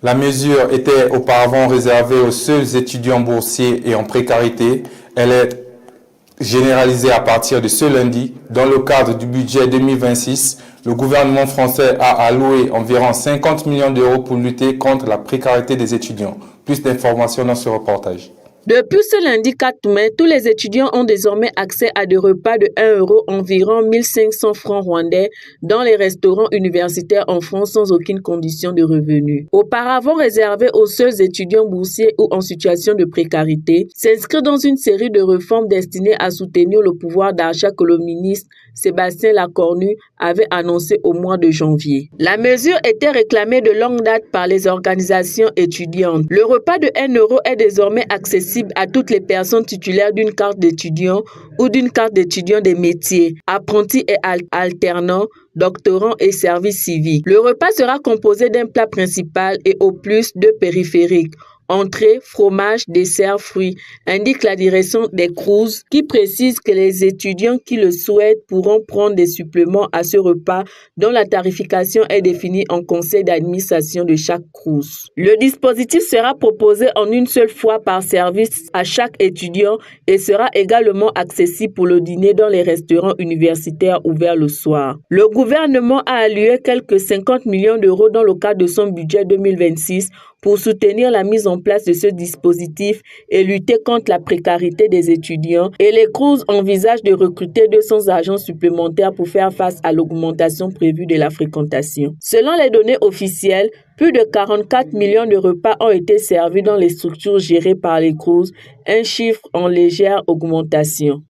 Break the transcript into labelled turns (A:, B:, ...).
A: La mesure était auparavant réservée aux seuls étudiants boursiers et en précarité. Elle est généralisée à partir de ce lundi. Dans le cadre du budget 2026, le gouvernement français a alloué environ 50 millions d'euros pour lutter contre la précarité des étudiants. Plus d'informations dans ce reportage.
B: Depuis ce lundi 4 mai, tous les étudiants ont désormais accès à des repas de 1 euro, environ 1500 francs rwandais, dans les restaurants universitaires en France sans aucune condition de revenu. Auparavant réservé aux seuls étudiants boursiers ou en situation de précarité, s'inscrit dans une série de réformes destinées à soutenir le pouvoir d'achat que le ministre Sébastien Lecornu avait annoncé au mois de janvier. La mesure était réclamée de longue date par les organisations étudiantes. Le repas de 1 euro est désormais accessible à toutes les personnes titulaires d'une carte d'étudiant ou d'une carte d'étudiant des métiers, apprentis et alternants, doctorants et services civiques. Le repas sera composé d'un plat principal et au plus de périphériques. Entrée, fromage, dessert, fruits, indique la direction des CROUS qui précise que les étudiants qui le souhaitent pourront prendre des suppléments à ce repas dont la tarification est définie en conseil d'administration de chaque CROUS. Le dispositif sera proposé en une seule fois par service à chaque étudiant et sera également accessible pour le dîner dans les restaurants universitaires ouverts le soir. Le gouvernement a alloué quelques 50 millions d'euros dans le cadre de son budget 2026 pour soutenir la mise en place de ce dispositif et lutter contre la précarité des étudiants, et les CROUS envisagent de recruter 200 agents supplémentaires pour faire face à l'augmentation prévue de la fréquentation. Selon les données officielles, plus de 44 millions de repas ont été servis dans les structures gérées par les CROUS, un chiffre en légère augmentation.